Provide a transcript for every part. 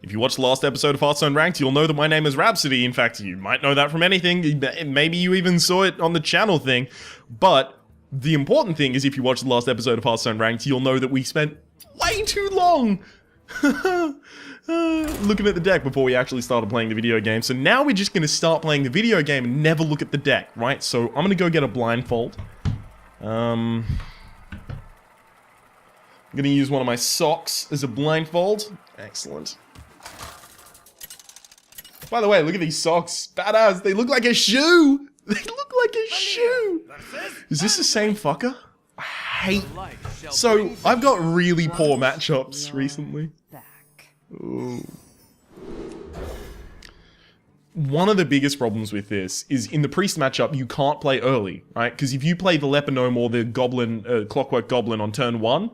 If you watched the last episode of Hearthstone Ranked, you'll know that my name is Rhapsody. In fact, you might know that from anything. Maybe you even saw it on the channel thing. But the important thing is if you watched the last episode of Hearthstone Ranked, you'll know that we spent way too long looking at the deck before we actually started playing the video game. So now we're just going to start playing the video game and never look at the deck, right? So I'm going to go get a blindfold. I'm going to use one of my socks as a blindfold. Excellent. By the way, look at these socks. Badass. They look like a shoe. They look like a shoe. Is this the same fucker? I hate... So, I've got really poor matchups recently. Ooh. One of the biggest problems with this is in the priest matchup, you can't play early, right? Because if you play the Leper Gnome or the Goblin, Clockwork Goblin on turn 1,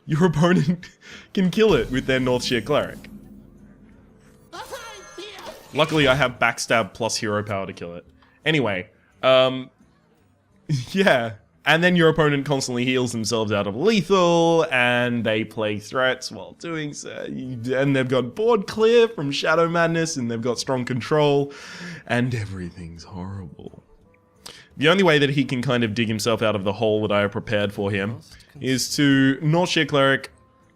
your opponent can kill it with their Northshire Cleric. Luckily, I have Backstab plus Hero Power to kill it. Anyway, yeah. And then your opponent constantly heals themselves out of lethal, and they play threats while doing so. And they've got board clear from Shadow Madness, and they've got strong control, and everything's horrible. The only way that he can kind of dig himself out of the hole that I have prepared for him is to Northshire Cleric,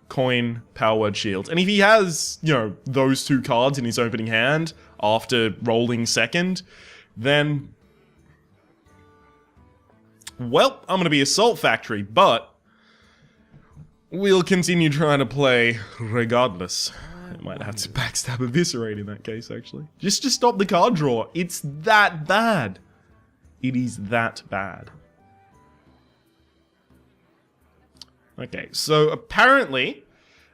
coin, Power Word Shield. And if he has, you know, those two cards in his opening hand after rolling second, then... well, I'm gonna be Assault Factory, but... we'll continue trying to play regardless. I might have to Backstab Eviscerate in that case, actually. Just to stop the card draw. It's that bad. It is that bad. Okay, so apparently,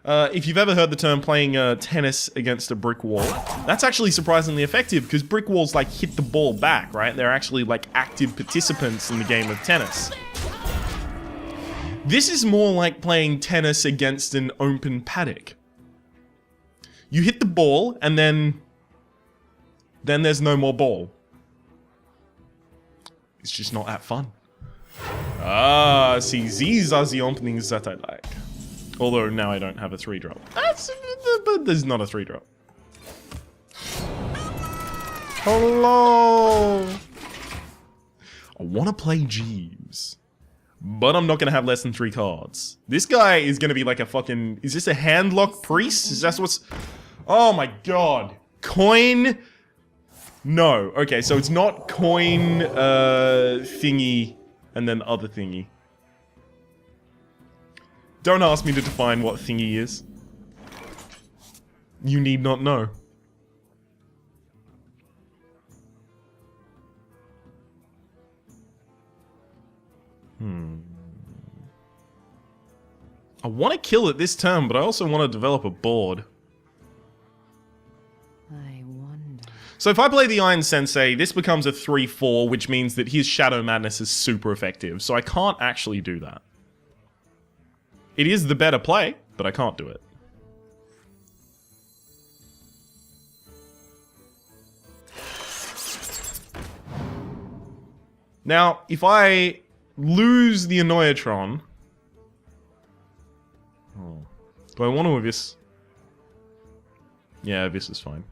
if you've ever heard the term playing tennis against a brick wall, that's actually surprisingly effective because brick walls like hit the ball back, right? They're actually like active participants in the game of tennis. This is more like playing tennis against an open paddock. You hit the ball and then there's no more ball. It's just not that fun. Ah, see, these are the openings that I like. Although now I don't have a 3-drop. But there's not a 3-drop. Hello! I want to play Jeeves. But I'm not going to have less than 3 cards. This guy is going to be like a fucking... is this a handlock priest? Is that what's... oh my god. Coin... no. Okay, so it's not coin, thingy, and then other thingy. Don't ask me to define what thingy is. You need not know. I want to kill it this turn, but I also want to develop a board. So if I play the Iron Sensei, this becomes a 3-4, which means that his Shadow Madness is super effective, so I can't actually do that. It is the better play, but I can't do it. Now, if I lose the Annoyatron... oh. Do I want to Abyss? Yeah, Abyss is fine.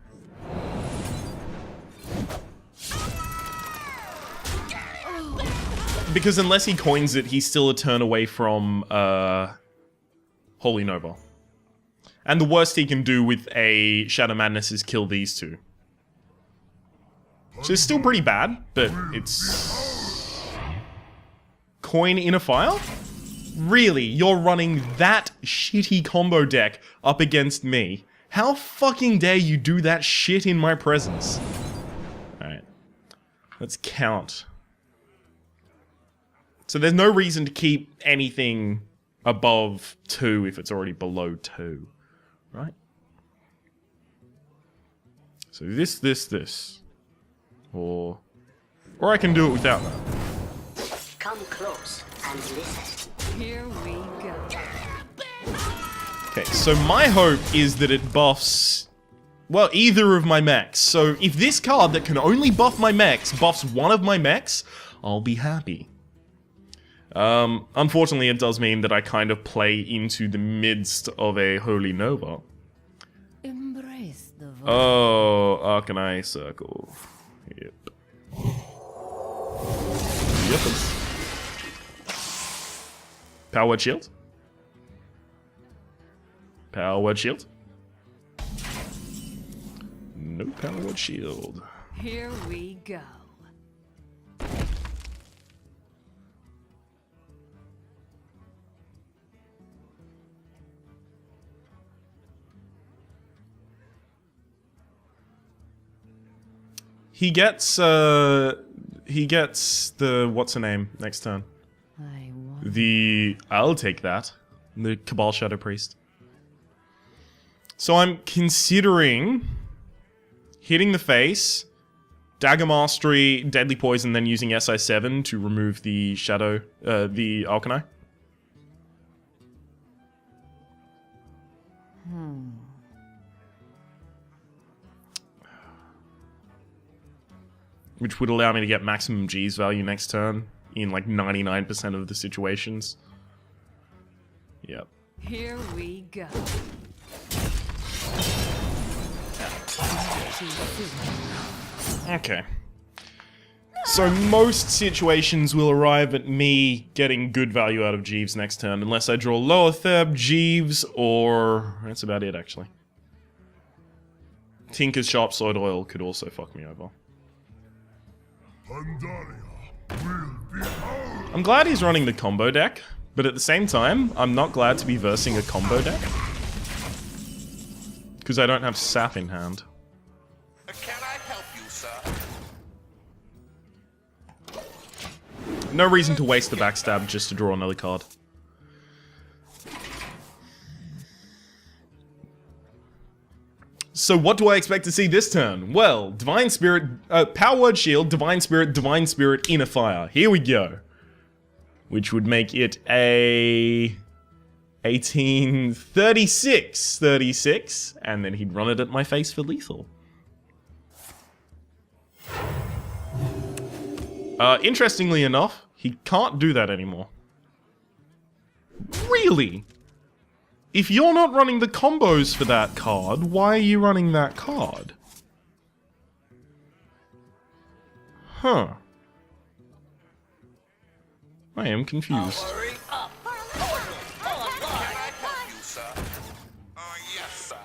Because unless he coins it, he's still a turn away from, Holy Nova. And the worst he can do with a Shadow Madness is kill these two. So it's still pretty bad, but it's... coin Inner Fire? Really? You're running that shitty combo deck up against me? How fucking dare you do that shit in my presence? Alright. Let's count. So there's no reason to keep anything above 2 if it's already below 2, right? So this. Or I can do it without that. Come close and listen. Here we go. Okay, so my hope is that it buffs, well, either of my mechs. So if this card that can only buff my mechs buffs one of my mechs, I'll be happy. Unfortunately, it does mean that I kind of play into the midst of a Holy Nova. Embrace Embrace the void. Oh, Arcanine Circle. Yep. Yep. Power Word Shield. Power Word Shield. No Power Word Shield. Here we go. He gets the what's her name next turn. I'll take that. The Cabal Shadow Priest. So I'm considering hitting the face, Dagger Mastery, Deadly Poison, then using SI7 to remove the Shadow, the Arcanine. Which would allow me to get maximum G's value next turn in like 99% of the situations. Yep. Here we go. Okay. So most situations will arrive at me getting good value out of Jeeves next turn, unless I draw lower Theb, Jeeves, or... that's about it, actually. Tinker's Sharp Sword Oil could also fuck me over. I'm glad he's running the combo deck, but at the same time, I'm not glad to be versing a combo deck. Because I don't have sap in hand. Can I help you, sir? No reason to waste the backstab just to draw another card. So what do I expect to see this turn? Well, Divine Spirit, Power Word Shield, Divine Spirit, Inner Fire. Here we go. Which would make it a 36, and then he'd run it at my face for lethal. Interestingly enough, he can't do that anymore. Really? If you're not running the combos for that card, why are you running that card? Huh. I am confused. Hurry up! Can I help you, sir? Yes, sir.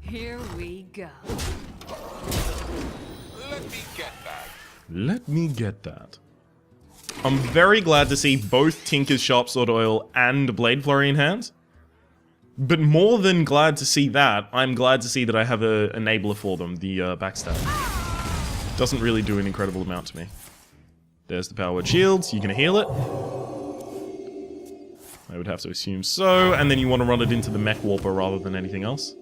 Here we go. Let me get that. Let me get that. I'm very glad to see both Tinker's Sharp Sword Oil and Blade Flurry in hand. But more than glad to see that, I'm glad to see that I have an enabler for them, the backstab. Doesn't really do an incredible amount to me. There's the Power Word Shields, you gonna heal it? I would have to assume so, and then you want to run it into the Mech Warper rather than anything else.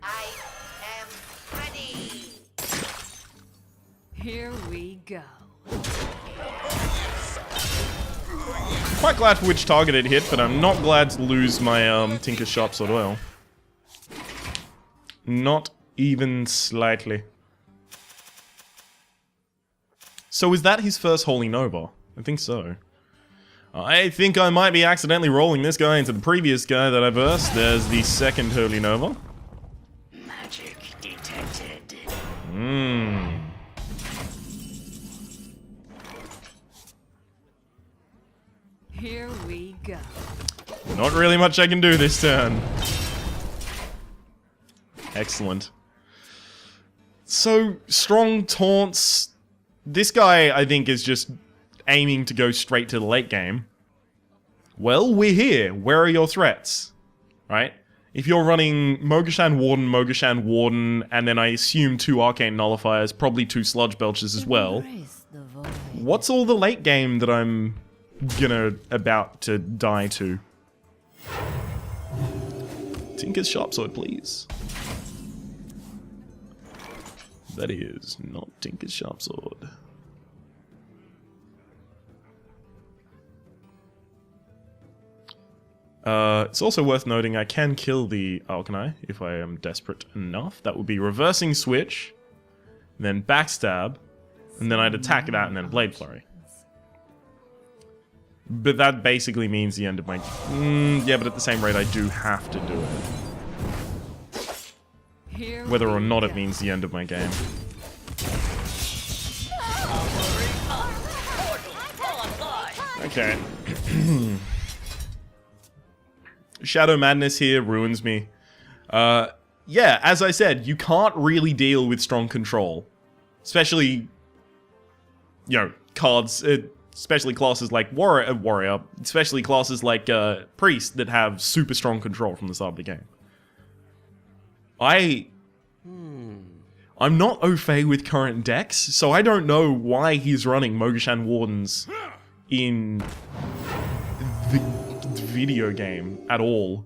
I am ready. Here we go. Quite glad for which target it hit, but I'm not glad to lose my Tinker's Sharp Sword Oil. Not even slightly. So is that his first Holy Nova? I think so. I think I might be accidentally rolling this guy into the previous guy that I versed. There's the second Holy Nova. Magic detected. Here we go. Not really much I can do this turn. Excellent. So, strong taunts. This guy, I think, is just aiming to go straight to the late game. Well, we're here. Where are your threats? Right? If you're running Mogashan Warden, and then I assume 2 Arcane Nullifiers, probably 2 Sludge Belches as well, Embrace the void. what's all the late game that I'm about to die to? Tinker's Sharp Sword, please. That is not Tinker's Sharp Sword. It's also worth noting I can kill the... Oh, can I? If I am desperate enough. That would be reversing switch, then backstab, and then I'd attack it out and then blade flurry. But that basically means the end of my... yeah, but at the same rate, I do have to do it. Whether or not it means the end of my game. Okay. Shadow Madness here ruins me. Yeah, as I said, you can't really deal with strong control. Especially, you know, cards, especially classes like Warrior, especially classes like Priest that have super strong control from the start of the game. I'm not au fait with current decks, so I don't know why he's running Mogashan Wardens in the video game at all.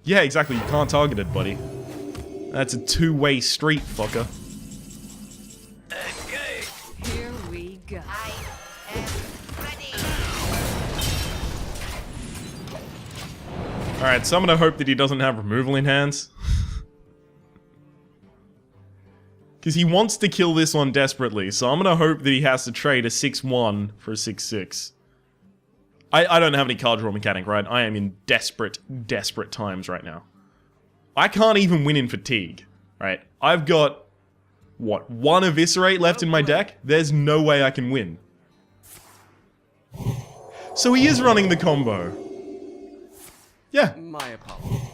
Yeah, exactly, you can't target it, buddy. That's a two-way street, fucker. Here we go. I am ready. Alright, so I'm gonna hope that he doesn't have removal in hands. Because he wants to kill this one desperately, so I'm gonna hope that he has to trade a 6-1 for a 6-6. I don't have any card draw mechanic, right? I am in desperate, desperate times right now. I can't even win in fatigue, right? I've got, what, 1 Eviscerate left in my deck? There's no way I can win. So he is running the combo. Yeah. My apologies.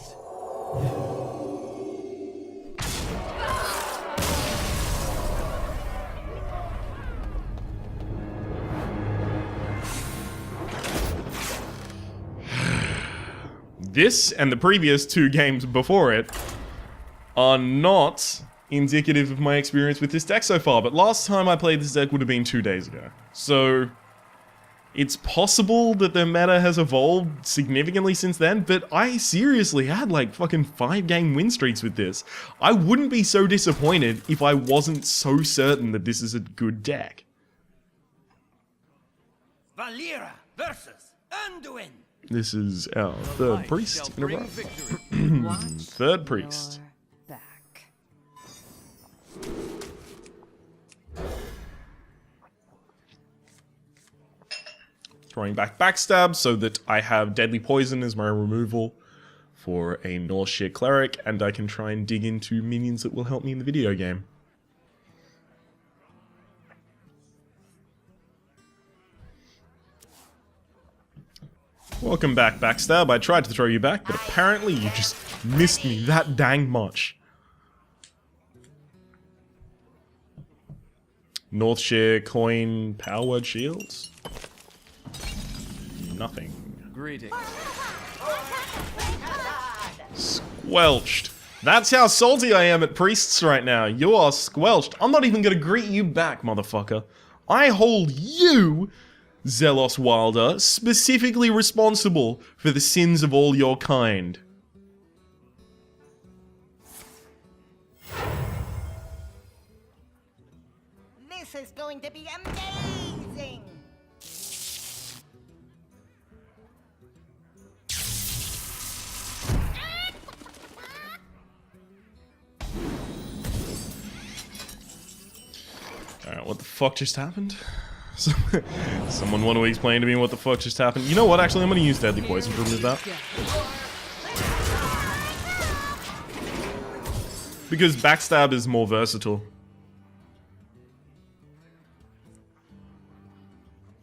This and the previous 2 games before it are not indicative of my experience with this deck so far, but last time I played this deck would have been 2 days ago. So it's possible that the meta has evolved significantly since then, but I seriously had like fucking 5-game win streaks with this. I wouldn't be so disappointed if I wasn't so certain that this is a good deck. Valera versus Anduin. This is our 3rd priest in a row. Watch 3rd priest. your back. Throwing back backstab so that I have deadly poison as my removal for a Northshire cleric, and I can try and dig into minions that will help me in the video game. Welcome back, backstab. I tried to throw you back, but apparently you just missed me that dang much. Northshire coin power word shields. Nothing. Greetings. Squelched. That's how salty I am at priests right now. You are squelched. I'm not even gonna greet you back, motherfucker. I hold you, Zelos Wilder, specifically responsible for the sins of all your kind. This is going to be amazing. Alright, what the fuck just happened? Someone want to explain to me what the fuck just happened? You know what, actually, I'm gonna use Deadly Poison to remove that. Because Backstab is more versatile.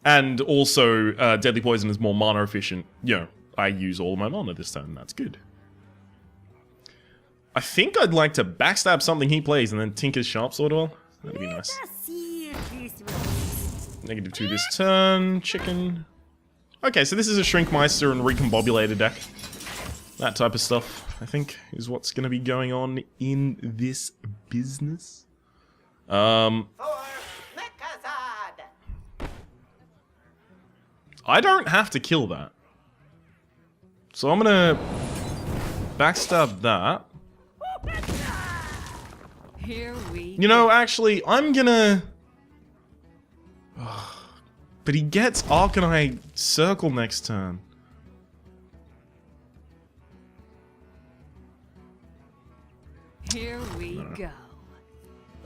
And also, Deadly Poison is more mana efficient. You know, I use all my mana this turn, that's good. I think I'd like to backstab something he plays and then Tinker's Sharpsword well. That'd be nice. -2 this turn, chicken. Okay, so this is a Shrinkmeister and Recombobulator deck. That type of stuff, I think, is what's going to be going on in this business. For Mechazard. I don't have to kill that. So I'm going to backstab that. Here we You know, actually, I'm gonna... But he gets Arcanine Circle next turn. Here we go.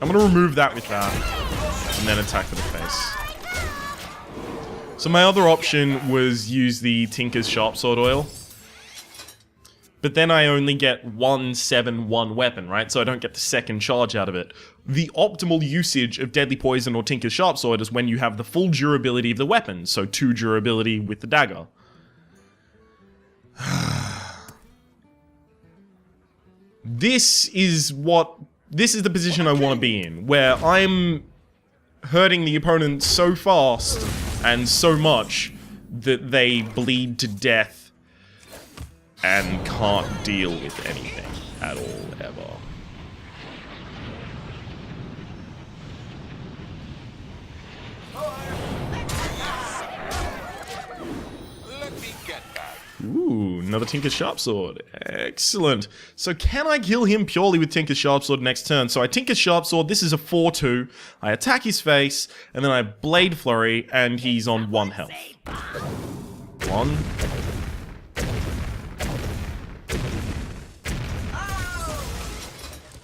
I'm gonna remove that with that, and then attack for the face. So my other option was use the Tinker's Sharpsword Oil. But then I only get 1/7/1 weapon, right? So I don't get the second charge out of it. The optimal usage of Deadly Poison or Tinker's Sharpsword is when you have the full durability of the weapon, so 2 durability with the dagger. This is the position I want to be in, where I'm hurting the opponent so fast and so much that they bleed to death and can't deal with anything at all, ever. Let me get that. Ooh, another Tinker's Sharpsword. Excellent. So can I kill him purely with Tinker's Sharpsword next turn? So I Tinker's Sharpsword, this is a 4/2. I attack his face, and then I Blade Flurry, and he's on 1 health. 1.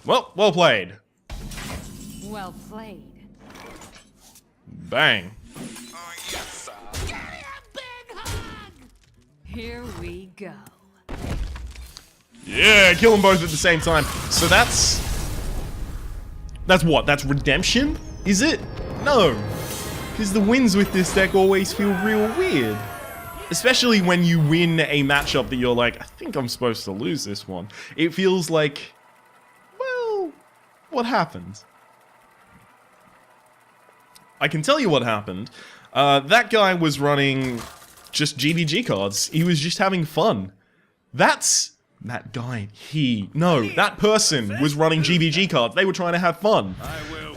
Well played. Well played. Bang. Oh, yes, sir. Here we go. Yeah, kill them both at the same time. So that's what? That's redemption? Is it? No. Because the wins with this deck always feel real weird. Especially when you win a matchup that you're like, I think I'm supposed to lose this one. It feels like, well, what happened? I can tell you what happened. That guy was running just GBG cards. He was just having fun. That person was running GBG cards. They were trying to have fun.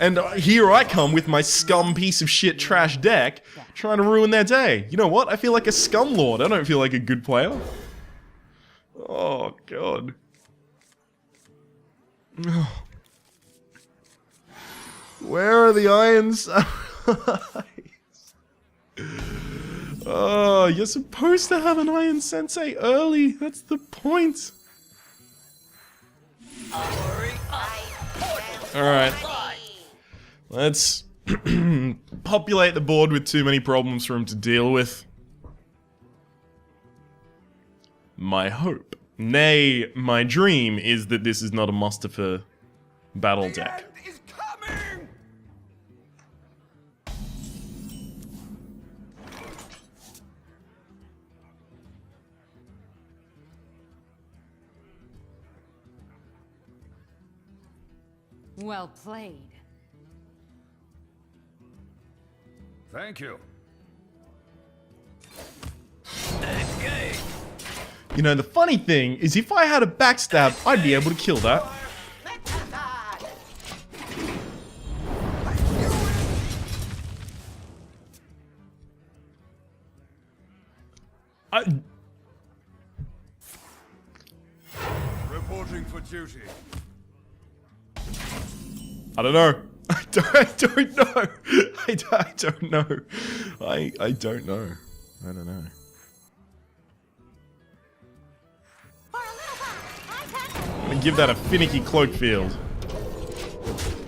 And here I come with my scum piece of shit trash deck, trying to ruin their day. You know what? I feel like a scum lord. I don't feel like a good player. Oh, God. Where are the Iron Samurais? Oh, you're supposed to have an Iron Sensei early. That's the point. Alright. Let's populate the board with too many problems for him to deal with. My hope, nay, my dream, is that this is not a Mustafa battle deck. Is coming! Well played. Thank you. You know, the funny thing is if I had a backstab, I'd be able to kill that. Reporting for duty. I don't know. I don't know. I don't know. I don't know. I don't know. I'm gonna give that a finicky cloak field.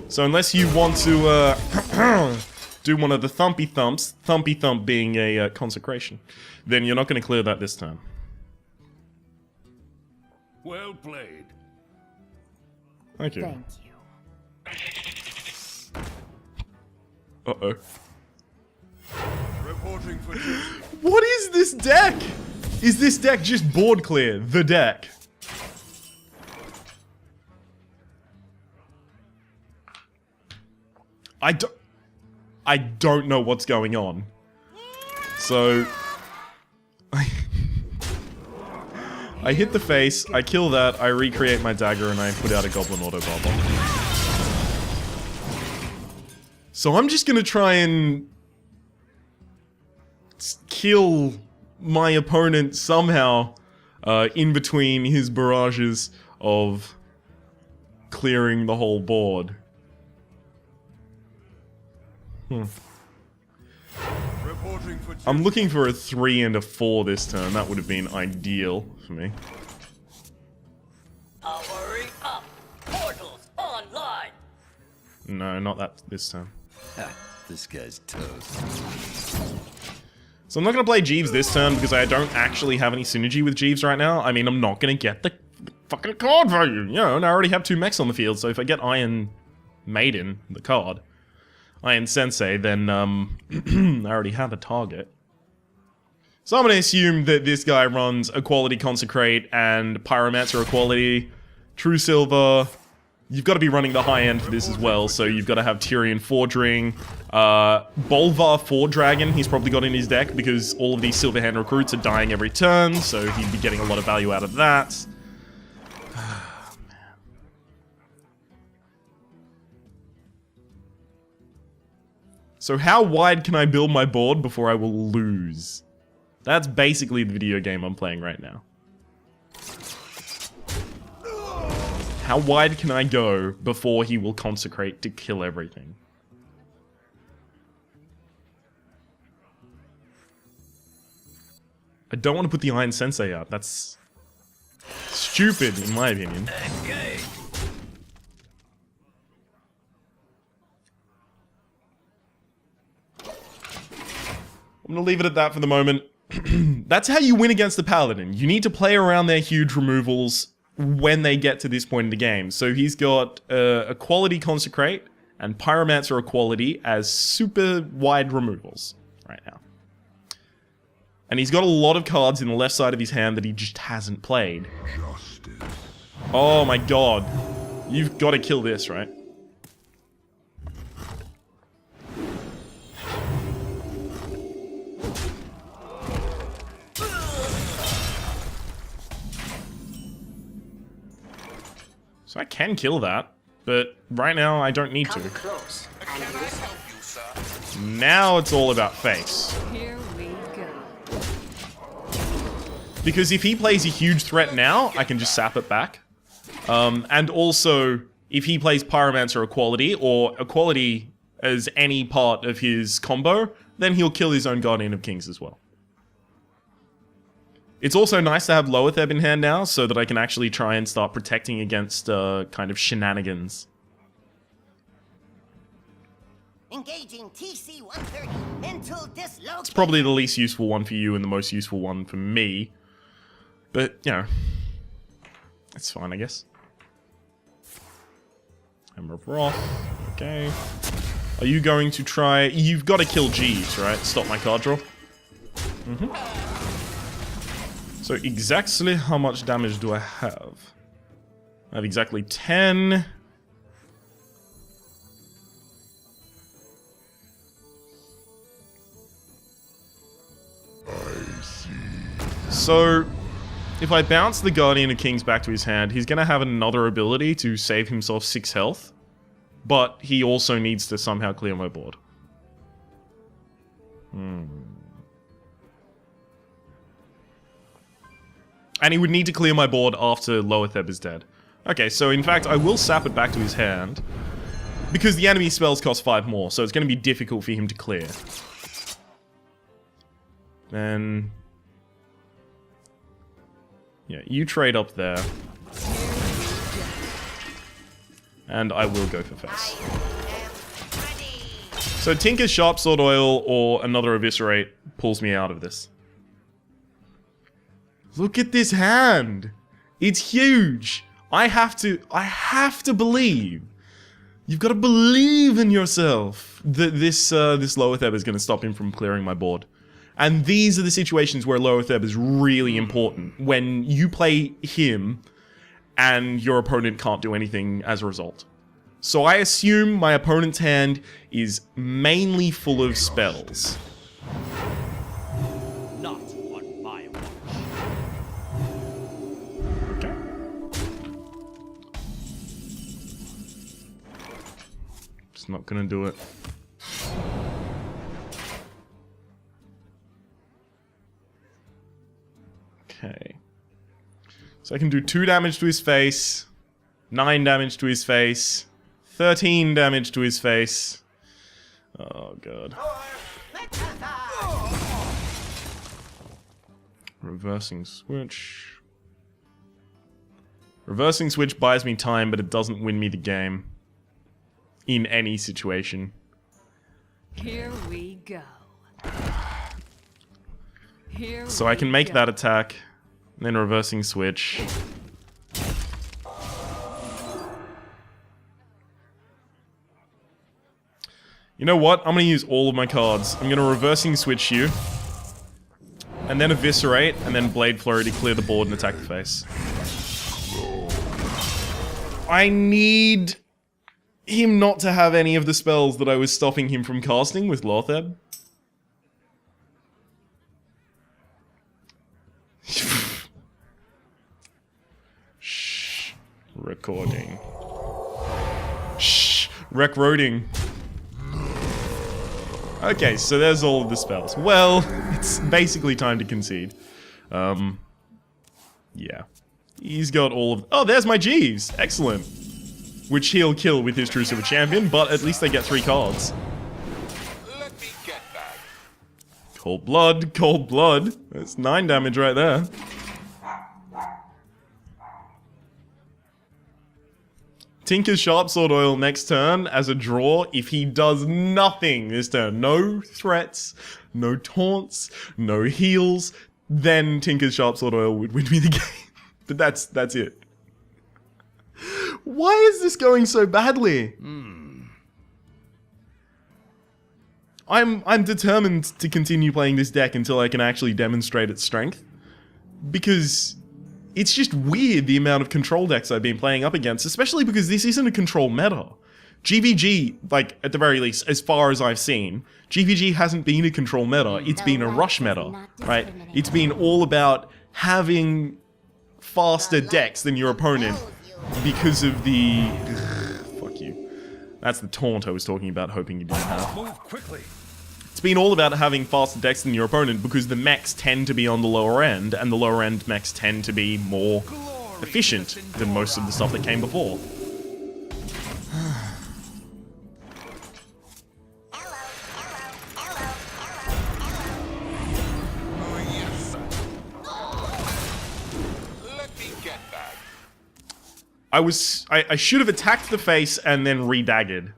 So unless you want to do one of the thumpy thumps, thumpy thump being a consecration, then you're not gonna clear that this time. Well played. Thank you. Thank you. Uh-oh. Reporting for duty. What is this deck? Is this deck just board clear? The deck. I don't know what's going on. So I hit the face, I kill that, I recreate my dagger, and I put out a Goblin Auto Bubble. So I'm just gonna try and kill my opponent somehow in between his barrages of clearing the whole board. Reporting I'm looking for a 3 and a 4 this turn. That would have been ideal for me. Powering up. Portals online. No, not that this turn. This guy's toast. So I'm not going to play Jeeves this turn because I don't actually have any synergy with Jeeves right now. I mean, I'm not going to get the fucking card value, you know, and I already have 2 mechs on the field, so if I get Iron Maiden, the card, Iron Sensei, then I already have a target. So I'm going to assume that this guy runs Equality Consecrate and Pyromancer Equality, True Silver. You've got to be running the high end for this as well, so you've got to have Tyrion Forging, Bolvar Ford Dragon he's probably got in his deck because all of these Silverhand recruits are dying every turn, so he'd be getting a lot of value out of that. So how wide can I build my board before I will lose? That's basically the video game I'm playing right now. How wide can I go before he will consecrate to kill everything? I don't want to put the Iron Sensei out. That's stupid, in my opinion. I'm gonna leave it at that for the moment. That's how you win against the Paladin. You need to play around their huge removals when they get to this point in the game. So he's got Equality Consecrate and Pyromancer Equality as super wide removals right now. And he's got a lot of cards in the left side of his hand that he just hasn't played. Oh my god. You've got to kill this, right? So I can kill that, but right now I don't need to. Close. Can I help you, sir? Now it's all about face. Here we go. Because if he plays a huge threat now, I can just sap it back. And also, if he plays Pyromancer Equality, or Equality as any part of his combo, then he'll kill his own Guardian of Kings as well. It's also nice to have Loetheb in hand now, so that I can actually try and start protecting against kind of shenanigans. Engaging TC-130. Mental dislocation. It's probably the least useful one for you and the most useful one for me. But, you know, it's fine, I guess. Hammer of Wrath. Okay. Are you going to try... You've got to kill Jeeves, right? Stop my card draw. So exactly how much damage do I have? I have exactly 10. So, if I bounce the Guardian of Kings back to his hand, he's going to have another ability to save himself 6 health. But he also needs to somehow clear my board. And he would need to clear my board after Loetheb is dead. Okay, so in fact, I will sap it back to his hand. Because the enemy spells cost 5 more, so it's going to be difficult for him to clear. Then... yeah, you trade up there. And I will go for face. So Tinker's Sharp Sword Oil or another Eviscerate pulls me out of this. Look at this hand! It's huge! I have to believe. You've got to believe in yourself that this Loetheb is going to stop him from clearing my board. And these are the situations where Loetheb is really important. When you play him and your opponent can't do anything as a result. So I assume my opponent's hand is mainly full of spells. Not on my watch. Okay. Just not gonna do it. Okay. So I can do 2 damage to his face, 9 damage to his face, 13 damage to his face. Oh god. Reversing switch. Reversing switch buys me time, but it doesn't win me the game. In any situation. Here we go. Here So I can make that attack, and then reversing switch. You know what? I'm gonna use all of my cards. I'm gonna reversing switch you, and then eviscerate, and then blade flurry to clear the board and attack the face. I need him not to have any of the spells that I was stopping him from casting with Lotheb. Shh. Recording. Shh. Recroding. Okay, so there's all of the spells. Well, it's basically time to concede. Yeah. He's got all of... Oh, there's my Jeeves! Excellent. Which he'll kill with his True Silver Champion, but at least they get 3 cards. Let me get that. Cold Blood, Cold Blood. That's 9 damage right there. Tinker's Sharp Sword Oil next turn as a draw if he does nothing this turn. No threats, no taunts, no heals. Then Tinker's Sharp Sword Oil would win me the game. But that's it. Why is this going so badly? I'm determined to continue playing this deck until I can actually demonstrate its strength. Because it's just weird the amount of control decks I've been playing up against, especially because this isn't a control meta. GVG, like, at the very least, as far as I've seen, GVG hasn't been a control meta, it's been a rush meta, right? It's been all about having faster decks than your opponent because of the... Fuck you. That's the taunt I was talking about, hoping you didn't have. Move quickly. It's been all about having faster decks than your opponent because the mechs tend to be on the lower end, and the lower end mechs tend to be more efficient than most of the stuff that came before. Oh, yes, sir. Let me get that. I should have attacked the face and then re-daggered.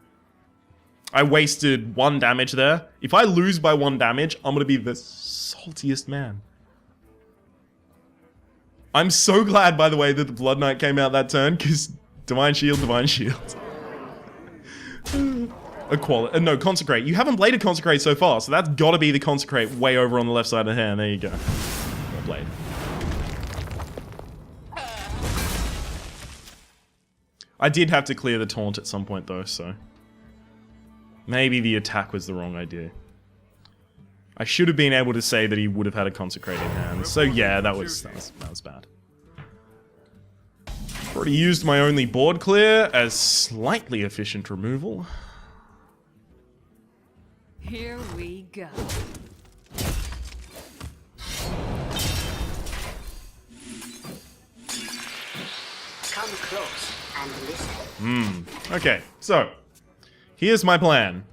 I wasted 1 damage there. If I lose by 1 damage, I'm gonna be the saltiest man. I'm so glad, by the way, that the Blood Knight came out that turn, because Divine Shield, Divine Shield. No, Consecrate. You haven't played a Consecrate so far, so that's gotta be the Consecrate way over on the left side of the hand. There you go. Well played. I did have to clear the taunt at some point, though, so... Maybe the attack was the wrong idea. I should have been able to say that he would have had a Consecrated hand. So yeah, that was bad. Already used my only board clear as slightly efficient removal. Here we go. Come close and listen. Okay, so here's my plan.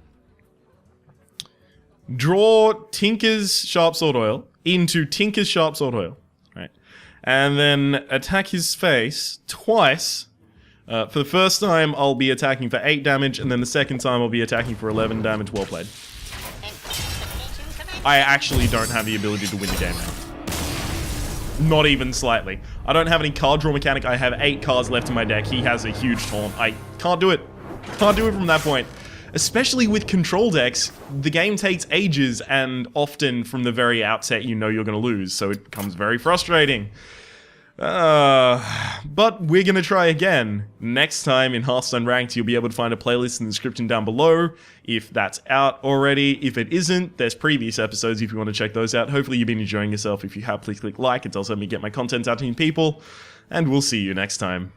Draw Tinker's Sharp Sword Oil into Tinker's Sharp Sword Oil, right? And then attack his face twice. For the first time, I'll be attacking for 8 damage, and then the second time I'll be attacking for 11 damage. Well played. I actually don't have the ability to win the game now. Not even slightly. I don't have any card draw mechanic. I have 8 cards left in my deck. He has a huge taunt. I can't do it. Can't do it from that point. Especially with control decks, the game takes ages, and often from the very outset you know you're going to lose, so it becomes very frustrating. But we're going to try again. Next time in Hearthstone Ranked, you'll be able to find a playlist in the description down below, if that's out already. If it isn't, there's previous episodes if you want to check those out. Hopefully you've been enjoying yourself. If you have, please click like. It does help me get my content out to you people. And we'll see you next time.